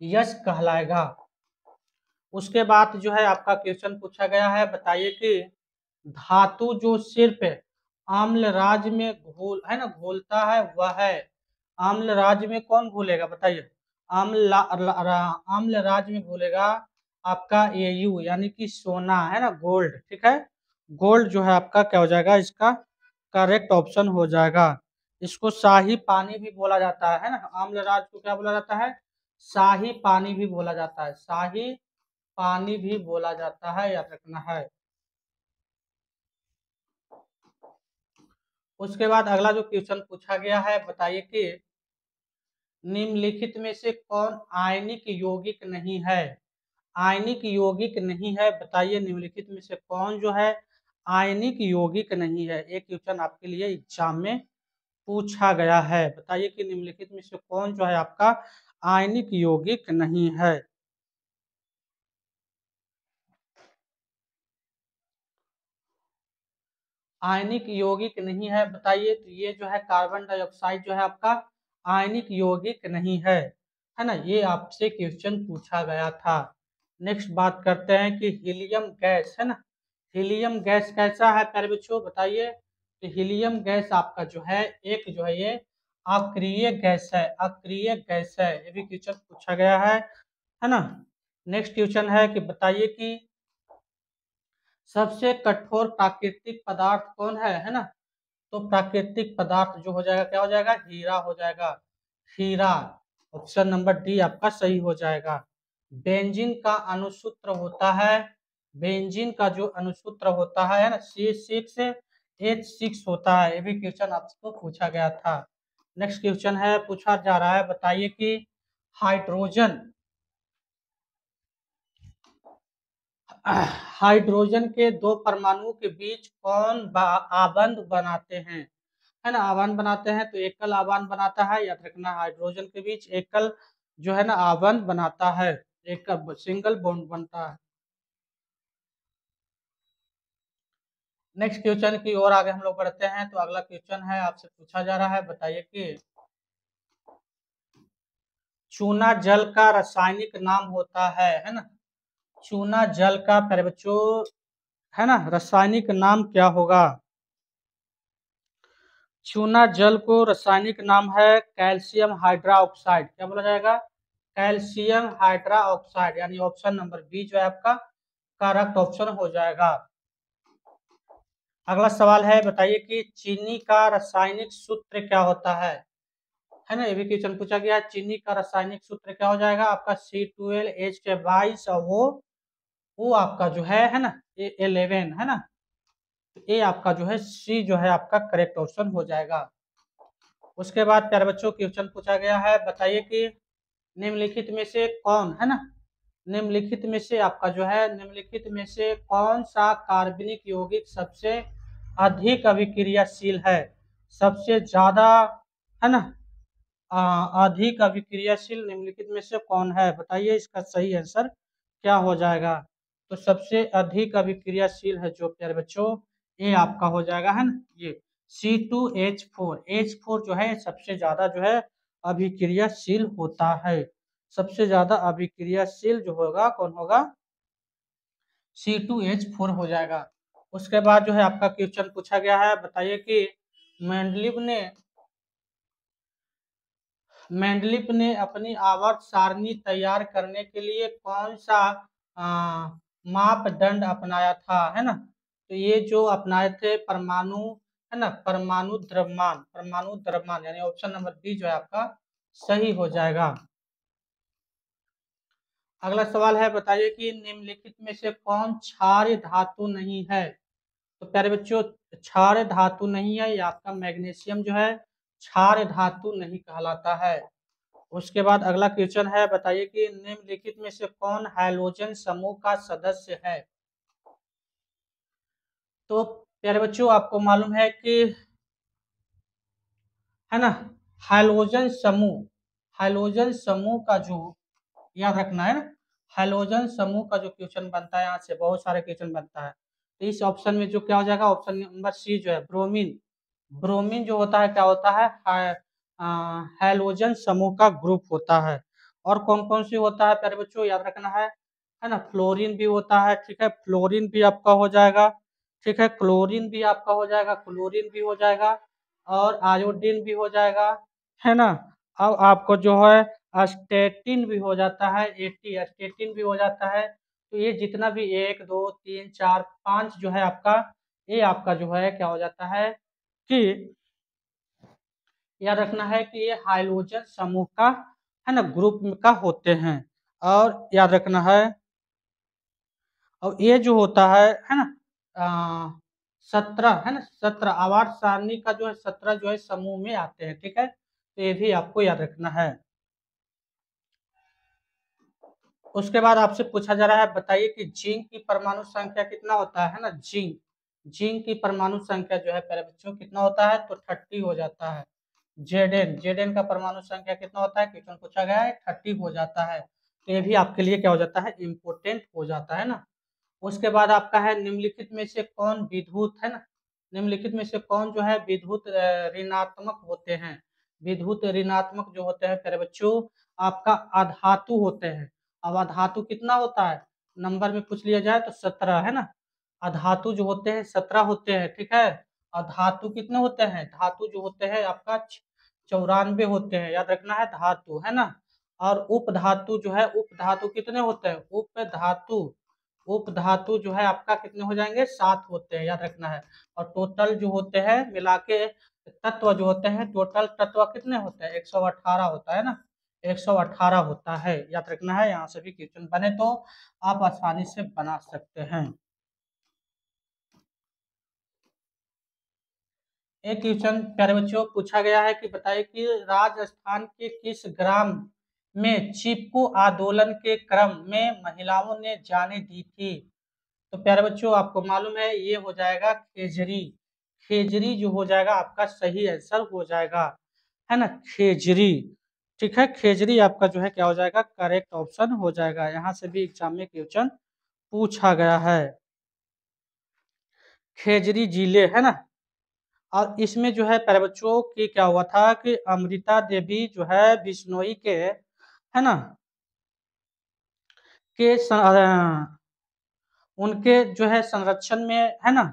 यस्क कहलाएगा। उसके बाद जो है आपका क्वेश्चन पूछा गया है, बताइए कि धातु जो सिर्फ आम्ल राज में घोल है ना घोलता है वह है। आम्ल राज में कौन घोलेगा बताइए? आम्ल राज में घोलेगा आपका एयू यानी कि सोना, है ना, गोल्ड। ठीक है, गोल्ड जो है आपका क्या हो जाएगा? इसका करेक्ट ऑप्शन हो जाएगा। इसको शाही पानी भी बोला जाता है ना। आम्ल राज को क्या बोला जाता है? शाही पानी भी बोला जाता है। शाही पानी भी बोला जाता है, याद रखना है। उसके बाद अगला जो क्वेश्चन पूछा गया है, बताइए कि निम्नलिखित में से कौन आयनिक यौगिक नहीं है? आयनिक यौगिक नहीं है, बताइए निम्नलिखित में से कौन जो है आयनिक यौगिक नहीं है। एक क्वेश्चन आपके लिए एग्जाम में पूछा गया है। बताइए कि निम्नलिखित में से कौन जो है आपका आयनिक यौगिक नहीं है। आयनिक यौगिक नहीं है, बताइए। तो ये जो है कार्बन डाइऑक्साइड जो है आपका आयनिक यौगिक नहीं है ना। ये आपसे क्वेश्चन पूछा गया था। नेक्स्ट बात करते हैं कि हीलियम गैस, है ना, हीलियम गैस कैसा है प्यारे बच्चों बताइए। तो हीलियम गैस आपका जो है एक जो है ये अक्रिय गैस है। अक्रिय गैस है, ये भी क्वेश्चन पूछा गया है ना। नेक्स्ट क्वेश्चन है कि बताइए कि सबसे कठोर प्राकृतिक पदार्थ कौन है ना। तो प्राकृतिक पदार्थ जो हो जाएगा क्या हो जाएगा? हीरा हो जाएगा। हीरा, ऑप्शन नंबर डी आपका सही हो जाएगा। बेंजीन का अणुसूत्र होता है, बेंजीन का जो अणुसूत्र होता है ना C6H6 होता है। ये भी क्वेश्चन आपको पूछा गया था। नेक्स्ट क्वेश्चन है पूछा जा रहा है, बताइए कि हाइड्रोजन हाइड्रोजन के दो परमाणुओं के बीच कौन आबंध बनाते हैं, है ना, आबंध बनाते हैं। तो एकल आबंध बनाता है, याद रखना। हाइड्रोजन के बीच एकल जो है ना आबंध बनाता है, एक सिंगल बॉन्ड बनता है। नेक्स्ट क्वेश्चन की ओर आगे हम लोग बढ़ते हैं। तो अगला क्वेश्चन है आपसे पूछा जा रहा है, बताइए कि चूना जल का रासायनिक नाम होता है ना। चूना जल का प्यारे बच्चों है ना रासायनिक नाम क्या होगा? चूना जल को रासायनिक नाम है कैल्शियम हाइड्रा ऑक्साइड। क्या बोला जाएगा? कैल्शियम हाइड्रा ऑक्साइड, यानी ऑप्शन नंबर बी जो है आपका करेक्ट ऑप्शन हो जाएगा। अगला सवाल है, बताइए कि चीनी का रासायनिक सूत्र क्या होता है ना, ये भी क्वेश्चन पूछा गया है। चीनी का रासायनिक सूत्र क्या हो जाएगा आपका C12H22 और वो आपका जो है ना A11 है ना, तो ये आपका जो है सी जो है आपका करेक्ट ऑप्शन हो जाएगा। उसके बाद प्यारे बच्चों क्वेश्चन पूछा गया है, बताइए कि निम्नलिखित में से कौन है ना, निम्नलिखित में से आपका जो है निम्नलिखित में से कौन सा कार्बनिक यौगिक सबसे अधिक अभिक्रियाशील है, सबसे ज्यादा है ना अधिक अभिक्रियाशील निम्नलिखित में से कौन है, बताइए इसका सही आंसर क्या हो जाएगा। तो सबसे अधिक अभिक्रियाशील है जो प्यारे बच्चों ये आपका हो जाएगा है ना, ये C2H4 जो है सबसे ज्यादा जो है अभिक्रियाशील होता है। सबसे ज्यादा अभिक्रियाशील जो होगा कौन होगा, C2H4 हो जाएगा। उसके बाद जो है आपका क्वेश्चन पूछा गया है, बताइए कि मेंडलीव ने अपनी आवर्त सारणी तैयार करने के लिए कौन सा मापदंड अपनाया था, है ना, तो ये जो अपनाए थे परमाणु है ना, परमाणु द्रव्यमान यानी ऑप्शन नंबर बी जो है आपका सही हो जाएगा। अगला सवाल है, बताइए कि निम्नलिखित में से कौन क्षारीय धातु नहीं है, तो प्यारे बच्चों क्षारीय धातु नहीं है, ये आपका मैग्नीशियम जो है क्षारीय धातु नहीं कहलाता है। उसके बाद अगला क्वेश्चन है, बताइए कि निम्नलिखित में से कौन हैलोजन समूह का सदस्य है, तो प्यारे बच्चों आपको मालूम है कि है ना हैलोजन समूह का जो याद रखना है ना, हैलोजन समूह का जो क्वेश्चन बनता है यहाँ से बहुत सारे क्वेश्चन बनता है, तो इस ऑप्शन में जो क्या हो जाएगा ऑप्शन नंबर सी जो है ब्रोमीन जो होता है क्या होता है हैलोजन समूह का ग्रुप होता है। और कौन कौन सी होता है प्यारे बच्चों याद रखना है ना, फ्लोरीन भी होता है, ठीक है, फ्लोरीन भी आपका हो जाएगा, ठीक है, क्लोरीन भी आपका हो जाएगा, क्लोरीन भी हो जाएगा और आयोडीन भी हो जाएगा, है ना। अब आपको जो है अस्टेटिन भी हो जाता है, अस्टेटिन भी हो जाता है। तो ये जितना भी 1 2 3 4 5 जो है आपका ये आपका जो है क्या हो जाता है कि याद रखना है कि ये हाइड्रोजन समूह का है ना ग्रुप का होते हैं। और याद रखना है और ये जो होता है ना 17 है ना 17 आवर्त सारणी का जो है 17 जो है समूह में आते हैं, ठीक है, तो ये भी आपको याद रखना है। उसके बाद आपसे पूछा जा रहा है, बताइए कि जिंक की परमाणु संख्या कितना होता है ना, जिंक की परमाणु संख्या जो है प्यारे बच्चों कितना होता है, तो 30 हो जाता है। जेडेन का परमाणु संख्या कितना होता है, क्वेश्चन पूछा गया है 30 हो जाता है, तो ये भी आपके लिए क्या हो जाता है इम्पोर्टेंट हो जाता है ना। उसके बाद आपका है निम्नलिखित में से कौन विद्युत है ना, निम्नलिखित में से कौन जो है विद्युत ऋणात्मक होते हैं, विद्युत ऋणात्मक जो होते हैं प्यारे बच्चों आपका अधातु होते हैं। अब अधातु कितना होता है, नंबर में पूछ लिया जाए तो 17 है ना, अधातु जो होते हैं 17 होते हैं, ठीक है, और धातु कितने होते हैं, धातु जो होते हैं आपका 94 होते हैं, याद रखना है धातु है ना। और उपधातु जो है उपधातु कितने होते हैं, उपधातु जो है आपका कितने हो जाएंगे 7 होते हैं, याद रखना है। और टोटल जो होते हैं मिला के तत्व जो होते हैं टोटल तत्व कितने होते हैं 118 होता है ना, 118 होता है, याद रखना है। यहाँ से भी क्वेश्चन बने तो आप आसानी से बना सकते हैं। एक क्वेश्चन प्यारे बच्चों पूछा गया है कि बताइए कि राजस्थान के किस ग्राम में चिपको आंदोलन के क्रम में महिलाओं ने जाने दी थी, तो प्यारे बच्चों आपको मालूम है ये हो जाएगा खेजरी, खेजरी जो हो जाएगा आपका सही आंसर हो जाएगा है ना, खेजरी, ठीक है, खेजरी आपका जो है क्या हो जाएगा करेक्ट ऑप्शन हो जाएगा। यहाँ से भी एग्जाम में क्वेश्चन पूछा गया है, खेजरी जिले है ना। और इसमें जो है प्यारे बच्चों की क्या हुआ था कि अमृता देवी जो है बिश्नोई के है ना के उनके जो है संरक्षण में है ना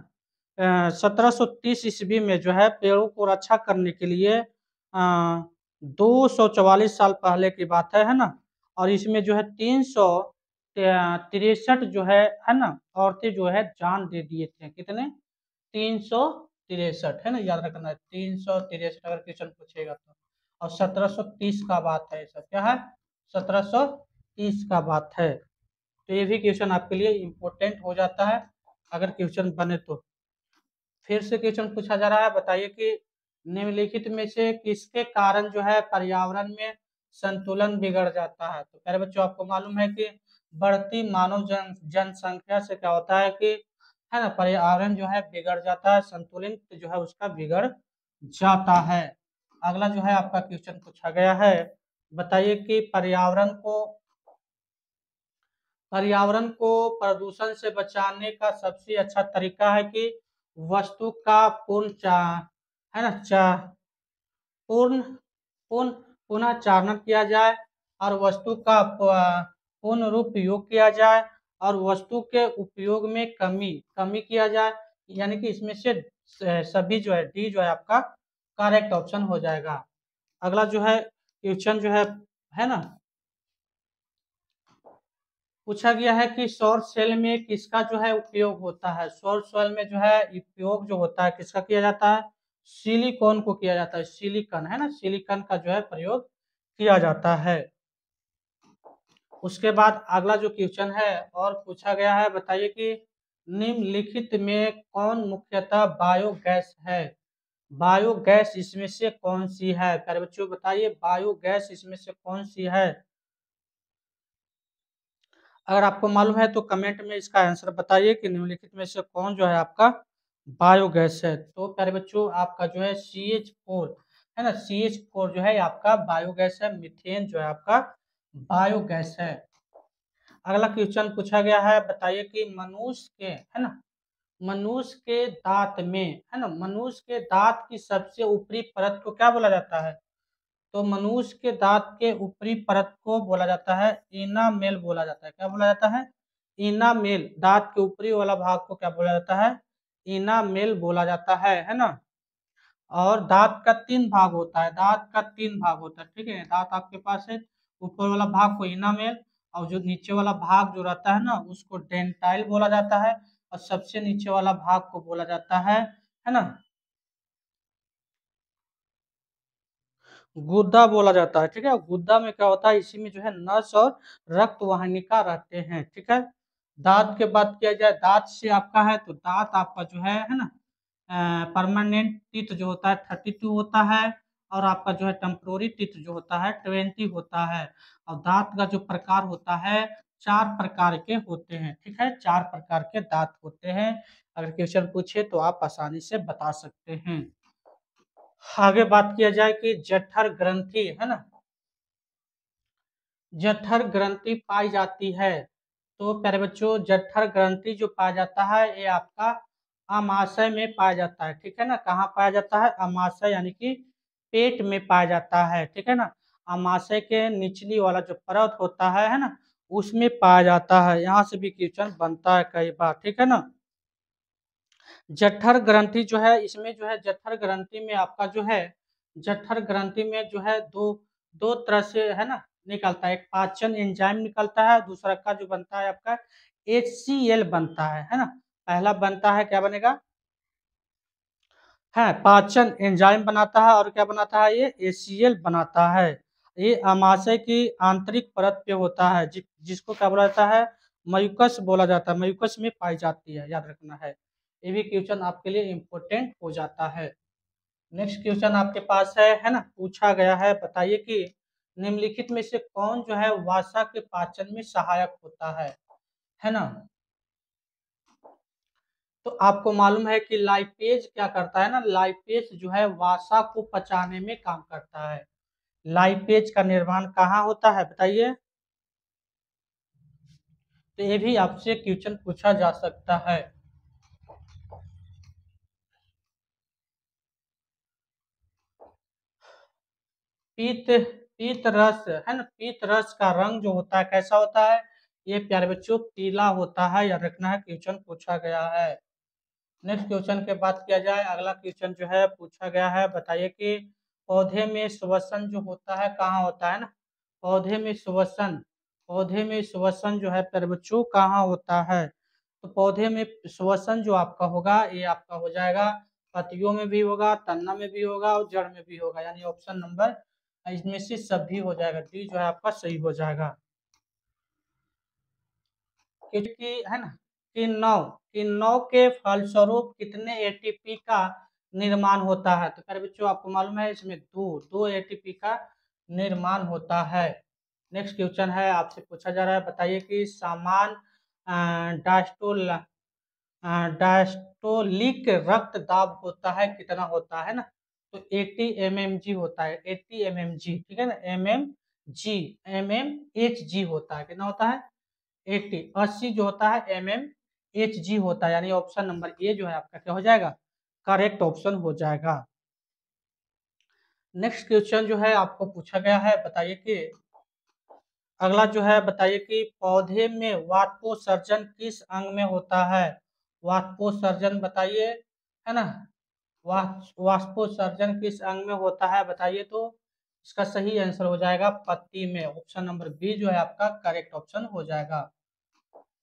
1730 ईस्वी में जो है पेड़ों को रक्षा करने के लिए 244 साल पहले की बात है ना, और इसमें जो है 63 जो है ना, औरतें जो है जान दे दिए थे। कितने? 363 है ना, याद रखना है 363 अगर क्वेश्चन पूछेगा तो। और 1730 का बात है, सब क्या है 1730 का बात है। तो ये भी क्वेश्चन आपके लिए इम्पोर्टेंट हो जाता है अगर क्वेश्चन बने तो। फिर से क्वेश्चन पूछा जा रहा है, बताइए कि निम्नलिखित में से किसके कारण जो है पर्यावरण में संतुलन बिगड़ जाता है। तो प्यारे बच्चों, आपको मालूम है कि बढ़ती मानव जनसंख्या से क्या होता है कि है ना, पर्यावरण जो है बिगड़ जाता है, संतुलन जो है उसका बिगड़ जाता है। अगला जो है आपका क्वेश्चन पूछा गया है, बताइए कि पर्यावरण को प्रदूषण से बचाने का सबसे अच्छा तरीका है कि वस्तु का है ना पूर्ण पूर्ण पुनः चारण किया जाए, और वस्तु का पूर्ण रूप उपयोग किया जाए, और वस्तु के उपयोग में कमी कमी किया जाए। यानी कि इसमें से सभी जो है डी जो है आपका करेक्ट ऑप्शन हो जाएगा। अगला जो है क्वेश्चन जो है ना, पूछा गया है कि सौर सेल में किसका जो है उपयोग होता है। सौर सेल में जो है उपयोग जो होता है किसका किया जाता है, सिलिकॉन को किया जाता है। सिलिकॉन है ना, सिलिकॉन का जो है प्रयोग किया जाता है। उसके बाद अगला जो क्वेश्चन है और पूछा गया है, बताइए कि निम्नलिखित में कौन मुख्यतः बायोगैस है। बायोगैस इसमें से कौन सी है, प्यारे बच्चों बताइए बायोगैस इसमें से कौन सी है। अगर आपको मालूम है तो कमेंट में इसका आंसर बताइए कि निम्नलिखित में से कौन जो है आपका बायोगैस है। तो प्यारे बच्चों, आपका जो है CH4 है ना, CH4 जो है आपका बायोगैस है। मीथेन जो है आपका बायोगैस है। अगला क्वेश्चन पूछा गया है, बताइए कि मनुष्य के है ना, मनुष्य के दांत में है ना, मनुष्य के दांत की सबसे ऊपरी परत को क्या बोला जाता है। तो मनुष्य के दांत के ऊपरी परत को बोला जाता है इनामेल बोला जाता है। क्या बोला जाता है, इनामेल। दांत के ऊपरी वाला भाग को क्या बोला जाता है, इनामेल बोला जाता है ना। और दांत का 3 भाग होता है, दांत का 3 भाग होता है, ठीक है। दांत आपके पास है, ऊपर वाला भाग को इनामेल, और जो नीचे वाला भाग जो रहता है ना उसको डेंटाइल बोला जाता है, और सबसे नीचे वाला भाग को बोला जाता है ना, गुद्दा बोला जाता है। ठीक है, गुद्दा में क्या होता है, इसी में जो है नस और रक्त वाहिनिका रहते हैं। ठीक है, दांत के बात किया जाए, दांत से आपका है तो दांत आपका जो है ना परमानेंट टीथ जो होता है 32 होता है, और आपका जो है टेम्पोररी टीथ जो होता है 20 होता है। और दांत का जो प्रकार होता है 4 प्रकार के होते हैं। ठीक है, 4 प्रकार के दांत होते हैं। अगर क्वेश्चन पूछे तो आप आसानी से बता सकते हैं। आगे बात किया जाए कि जठर ग्रंथि है ना, जठर ग्रंथि पाई जाती है। तो प्यारे बच्चों, जठर ग्रंथि जो पाया जाता है ये आपका अमाशय में पाया जाता है। ठीक है ना, कहाँ पाया जाता है, अमाशय यानी कि पेट में पाया जाता है। ठीक है ना, अमाशय के निचली वाला जो परत होता है ना, उसमें पाया जाता है। यहाँ से भी क्वेश्चन बनता है कई बार। ठीक है ना, जठर ग्रंथि जो है, इसमें जो है जठर ग्रंथि में आपका जो है, जठर ग्रंथि में जो है दो दो तरह से है ना निकलता है। एक पाचन एंजाइम निकलता है, दूसरा का जो बनता है आपका HCl बनता है ना। पहला बनता है, क्या बनेगा, है पाचन एंजाइम बनाता है, और क्या बनाता है ये HCl बनाता है। ये अमाशय की आंतरिक परत पे होता है, जिसको क्या बोला जाता है, मयूकस बोला जाता है। मयूकस में पाई जाती है, याद रखना है। ये भी क्वेश्चन आपके लिए इम्पोर्टेंट हो जाता है। नेक्स्ट क्वेश्चन आपके पास है ना, पूछा गया है, बताइए कि निम्नलिखित में से कौन जो है वसा के पाचन में सहायक होता है ना। तो आपको मालूम है कि लाइपेज क्या करता है ना, लाइपेज जो है वसा को पचाने में काम करता है। लाइपेज का निर्माण कहाँ होता है बताइए। तो ये भी आपसे क्वेश्चन पूछा जा सकता है। पीत पीत रस है ना, पीत रस का रंग जो होता है कैसा होता है, ये प्यारे बच्चों पीला होता है, याद रखना है, क्वेश्चन पूछा गया है। नेक्स्ट क्वेश्चन के बात किया जाए, अगला क्वेश्चन जो है पूछा गया है, बताइए कि पौधे में श्वसन जो होता है कहाँ होता है ना, पौधे में श्वसन पौधे में श्वसन जो है प्यारे बच्चों कहाँ होता है? तो पौधे में श्वसन जो आपका होगा ये आपका हो जाएगा पत्तियों में भी होगा, तना में भी होगा और जड़ में भी होगा, यानी ऑप्शन नंबर इसमें से सभी हो जाएगा, डी जो है आपका सही हो जाएगा। क्योंकि है ना किन्नौ के फलस्वरूप कितने एटीपी का निर्माण होता है? तो प्यारे बच्चों आपको मालूम है इसमें दो एटीपी का निर्माण होता है। नेक्स्ट क्वेश्चन है आपसे पूछा जा रहा है, बताइए कि सामान डायस्टोलिक रक्त दाब होता है कितना होता है ना? तो 80 mmG होता है, 80 mmG, ठीक है ना, mmHg होता है, कितना होता है? 80 जो होता है mmHg होता है, यानी ऑप्शन नंबर ए जो है आपका क्या हो जाएगा? करेक्ट ऑप्शन हो जाएगा। नेक्स्ट क्वेश्चन जो है आपको पूछा गया है, बताइए कि अगला जो है बताइए कि पौधे में वाष्पोत्सर्जन किस अंग में होता है? वाष्पोत्सर्जन बताइए, है ना, वाष्पोत्सर्जन किस अंग में होता है बताइए? तो इसका सही आंसर हो जाएगा पत्ती में, ऑप्शन नंबर बी जो है आपका करेक्ट ऑप्शन हो जाएगा।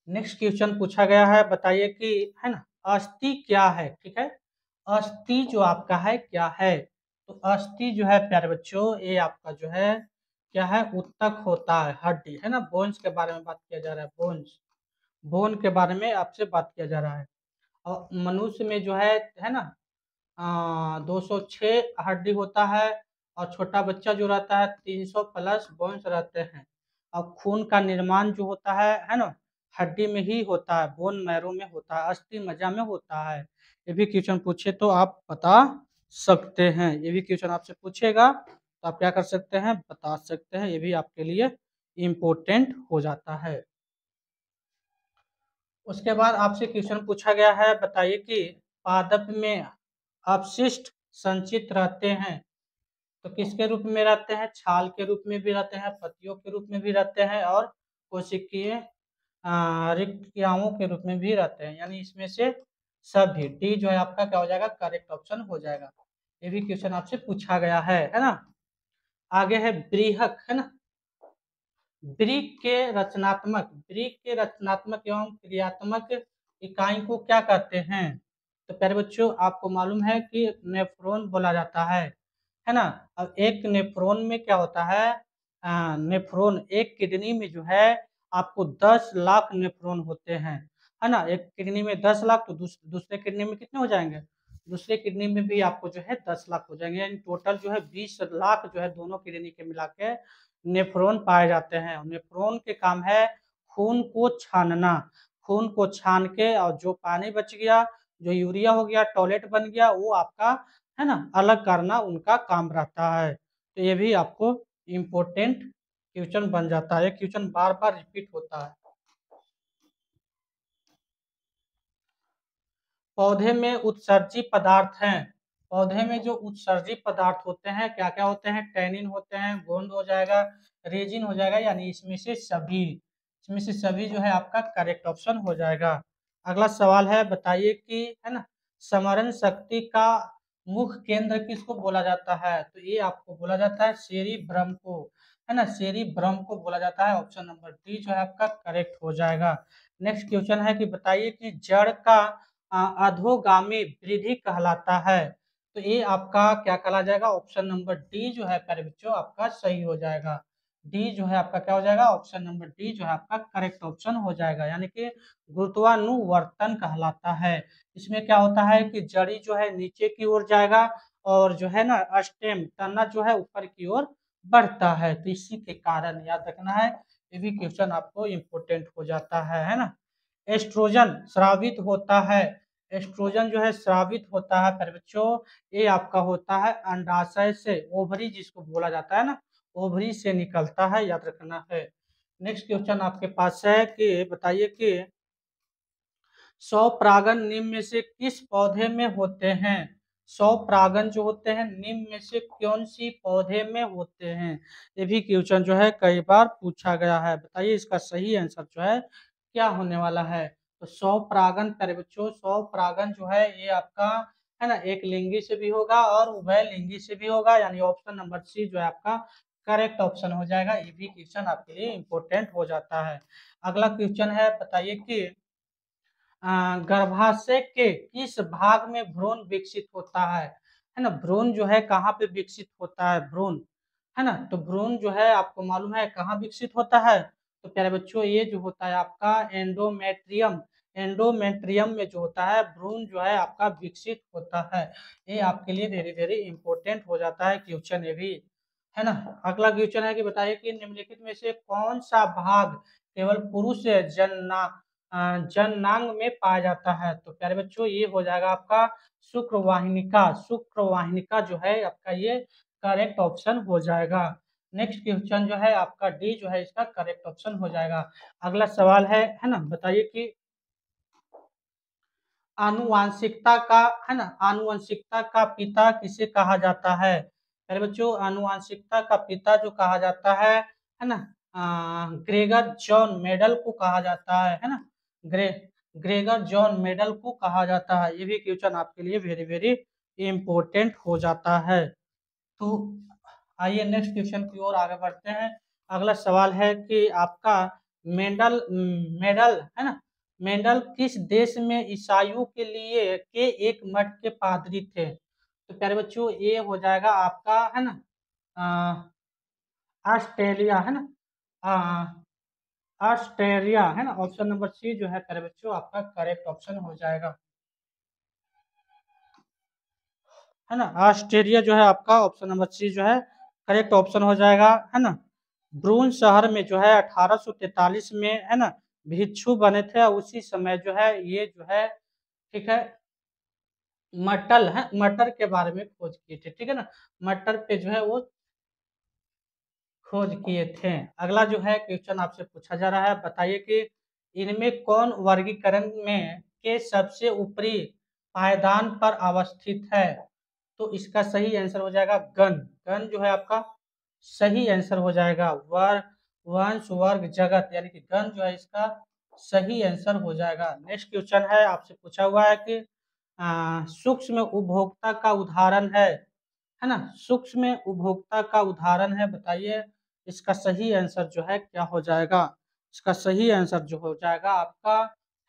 नेक्स्ट क्वेश्चन पूछा गया है, बताइए कि है ना अस्थि क्या है? ठीक है, अस्थि जो आपका है क्या है? तो अस्थि जो है प्यारे बच्चों ये आपका जो है क्या है? उत्तक होता है, हड्डी, है ना, बोन्स के बारे में बात किया जा रहा है, बोन के बारे में आपसे बात किया जा रहा है। और मनुष्य में जो है ना 206 हड्डी होता है, और छोटा बच्चा जो रहता है 300 प्लस बोन्स रहते हैं। अब खून का निर्माण जो होता है ना, हड्डी में ही होता है, बोन मैरो में होता है, अस्थि मज्जा में होता है। ये भी क्वेश्चन पूछे तो आप बता सकते हैं, ये भी क्वेश्चन आपसे पूछेगा तो आप क्या कर सकते हैं? बता सकते हैं, ये भी आपके लिए इम्पोर्टेंट हो जाता है। उसके बाद आपसे क्वेश्चन पूछा गया है, बताइए कि पादप में अपशिष्ट संचित रहते हैं, तो किसके रूप में रहते हैं? छाल के रूप में भी रहते हैं, पत्तियों के रूप में भी रहते हैं, और कोशिकीय रिक्तियाओं के रूप में भी रहते हैं, यानी इसमें से सभी, डी जो है आपका क्या हो जाएगा? करेक्ट ऑप्शन हो जाएगा। ये भी क्वेश्चन आपसे पूछा गया है ना। आगे है बृहक, है ना, वृक्क के रचनात्मक एवं क्रियात्मक इकाई को क्या कहते हैं? तो प्यारे बच्चों आपको मालूम है कि नेफ्रॉन बोला जाता है ना। अब एक नेफ्रॉन में क्या होता है? नेफ्रॉन, एक किडनी में जो है आपको 10 लाख नेफ्रॉन होते हैं, है ना, एक किडनी में 10 लाख, तो दूसरे किडनी में कितने हो जाएंगे? दूसरे किडनी में भी आपको जो है 10 लाख हो जाएंगे, यानी टोटल जो है 20 लाख जो है दोनों किडनी के मिला के नेफ्रॉन पाए जाते हैं। नेफ्रॉन के काम है खून को छानना, खून को छान के और जो पानी बच गया, जो यूरिया हो गया, टॉयलेट बन गया, वो आपका है ना अलग करना उनका काम रहता है। तो ये भी आपको इम्पोर्टेंट क्वेश्चन बन जाता है, क्वेश्चन बार बार रिपीट होता है। पौधे में उत्सर्जी पदार्थ हैं, पौधे में जो उत्सर्जी पदार्थ होते हैं क्या क्या होते हैं? टैनिन होते हैं, गोंद हो जाएगा, रेजिन हो जाएगा, यानी इसमें से सभी जो है आपका करेक्ट ऑप्शन हो जाएगा। अगला सवाल है, बताइए कि है ना स्मरण शक्ति का मुख्य केंद्र किसको बोला जाता है? तो ये आपको बोला जाता है सेरिब्रम को, है ना, सेरिब्रम को बोला जाता है, ऑप्शन नंबर डी जो है आपका करेक्ट हो जाएगा। नेक्स्ट क्वेश्चन है कि बताइए कि जड़ का अधोगामी वृद्धि कहलाता है, तो ये आपका क्या कहला जाएगा? ऑप्शन नंबर डी जो है प्यारे बच्चों आपका सही हो जाएगा, डी जो है आपका क्या हो जाएगा? ऑप्शन नंबर डी जो है आपका करेक्ट ऑप्शन हो जाएगा, यानी कि गुरुत्वानुवर्तन कहलाता है। इसमें क्या होता है कि जड़ी जो है नीचे की ओर जाएगा, और जो है ना स्टेम, तना जो है ऊपर की ओर बढ़ता है, तो इसी के कारण याद रखना है, ये भी क्वेश्चन आपको इम्पोर्टेंट हो जाता है ना। एस्ट्रोजन स्रावित होता है, एस्ट्रोजन जो है स्रावित होता है पर बच्चों ये आपका होता है अंडाशय से, ओवरी जिसको बोला जाता है ना, ओवरी से निकलता है, याद रखना है। नेक्स्ट क्वेश्चन आपके पास है कि बताइए कि स्वपरागन निम्न में से किस पौधे में होते हैं? स्वपरागन जो होते हैं निम्न में से कौन सी पौधे में होते हैं? ये भी क्वेश्चन जो है कई बार पूछा गया है, बताइए इसका सही आंसर जो है क्या होने वाला है? तो स्वपरागन प्यारे बच्चों, स्वपरागन जो है ये आपका है ना एक लिंगी से भी होगा और उभय लिंगी से भी होगा, यानी ऑप्शन नंबर सी जो है आपका करेक्ट ऑप्शन हो जाएगा। ये भी क्वेश्चन आपके लिए इम्पोर्टेंट हो जाता है। अगला क्वेश्चन है, बताइए कि गर्भाशय के किस भाग में भ्रूण विकसित होता है ना। भ्रूण जो है कहाँ पे विकसित होता है, भ्रूण, है ना। तो भ्रूण जो है आपको मालूम है कहाँ विकसित होता है। तो प्यारे बच्चों, ये जो होता है आपका एंडोमेट्रियम, एंडोमेट्रियम में जो होता है भ्रूण जो है आपका विकसित होता है। ये आपके लिए वेरी वेरी इंपॉर्टेंट हो जाता है क्वेश्चन ये भी, है ना। अगला क्वेश्चन है कि बताइए कि निम्नलिखित में से कौन सा भाग केवल पुरुष जननांग में पाया जाता है। तो प्यारे बच्चों, ये हो जाएगा आपका शुक्रवाहिनिका। शुक्रवाहिनिका जो है आपका ये करेक्ट ऑप्शन हो जाएगा। नेक्स्ट क्वेश्चन जो है आपका डी जो है इसका करेक्ट ऑप्शन हो जाएगा। अगला सवाल है ना, बताइए कि आनुवांशिकता का, है ना, आनुवंशिकता का पिता किसे कहा जाता है। मेरे बच्चों, आनुवंशिकता का पिता जो कहा जाता है ना, ग्रेगर जॉन मेडल को कहा जाता है ना। ग्रेगर जॉन मेडल को कहा जाता है। ये भी क्वेश्चन आपके लिए वेरी वेरी इंपॉर्टेंट हो जाता है। तो आइए नेक्स्ट क्वेश्चन की ओर आगे बढ़ते हैं। अगला सवाल है कि आपका मेंडल मेडल, है ना, मेंडल किस देश में ईसाइयों के लिए के एक मठ के पादरी थे। तो प्यारे बच्चों, ये हो जाएगा आपका, है ना, ऑस्ट्रेलिया, है ना, ऑस्ट्रेलिया, है ना। ऑप्शन नंबर सी जो है प्यारे बच्चों आपका करेक्ट ऑप्शन हो जाएगा, है ना। ऑस्ट्रेलिया जो है आपका ऑप्शन नंबर सी जो है करेक्ट ऑप्शन हो जाएगा, है ना। ब्रून शहर में जो है 1843 में, है ना, भिक्षु बने थे। उसी समय जो है ये जो है, ठीक है, मटल है, मटर के बारे में खोज किए थे, ठीक है ना। मटर पे जो है वो खोज किए थे। अगला जो है क्वेश्चन आपसे पूछा जा रहा है, बताइए कि इनमें कौन वर्गीकरण में के सबसे ऊपरी पायदान पर अवस्थित है। तो इसका सही आंसर हो जाएगा गण। गण जो है आपका सही आंसर हो जाएगा। वर्ग, वंश, वर्ग, जगत, यानी कि गण जो है इसका सही आंसर हो जाएगा। नेक्स्ट क्वेश्चन है, आपसे पूछा हुआ है कि सूक्ष्म उपभोक्ता का उदाहरण है ना, सूक्ष्म उपभोक्ता का उदाहरण है, बताइए इसका सही आंसर जो है क्या हो जाएगा। इसका सही आंसर जो हो जाएगा आपका,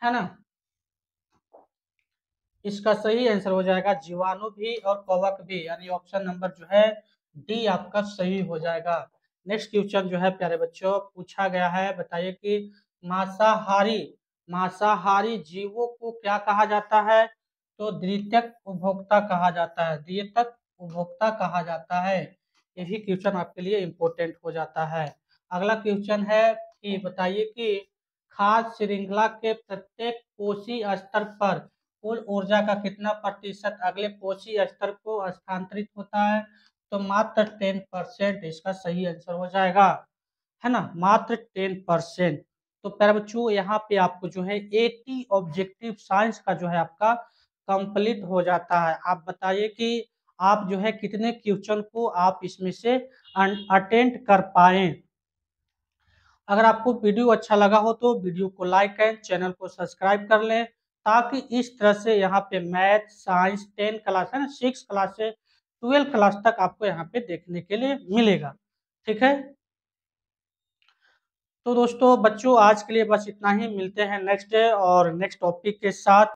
है ना, इसका सही आंसर हो जाएगा जीवाणु भी और कवक भी, यानी ऑप्शन नंबर जो है डी आपका सही हो जाएगा। नेक्स्ट क्वेश्चन जो है प्यारे बच्चों पूछा गया है, बताइए कि मांसाहारी मांसाहारी जीवों को क्या कहा जाता है। तो द्वितीयक उपभोक्ता कहा जाता है, द्वितीयक उपभोक्ता कहा जाता है। ये भी क्वेश्चन आपके लिए इम्पोर्टेंट हो जाता है। अगला क्वेश्चन है कि बताइए कि खाद्य श्रृंखला के प्रत्येक कोशीय स्तर पर कुल ऊर्जा का कितना प्रतिशत अगले कोशीय स्तर को हस्तांतरित होता है। तो मात्र 10% इसका सही आंसर हो जाएगा, है ना, मात्र 10%। तो प्यारे बच्चों, यहाँ पे आपको जो है 80 ऑब्जेक्टिव साइंस का जो है आपका कंप्लीट हो जाता है। आप बताइए कि आप जो है कितने क्वेश्चन को आप इसमें से अटेंड कर पाए। अगर आपको वीडियो अच्छा लगा हो तो वीडियो को लाइक करें, चैनल को सब्सक्राइब कर लें, ताकि इस तरह से यहाँ पे मैथ, साइंस 10 क्लास, है ना, 6 क्लास से 12 क्लास तक आपको यहाँ पे देखने के लिए मिलेगा, ठीक है। तो दोस्तों बच्चों, आज के लिए बस इतना ही। मिलते हैं नेक्स्ट डे और नेक्स्ट टॉपिक के साथ।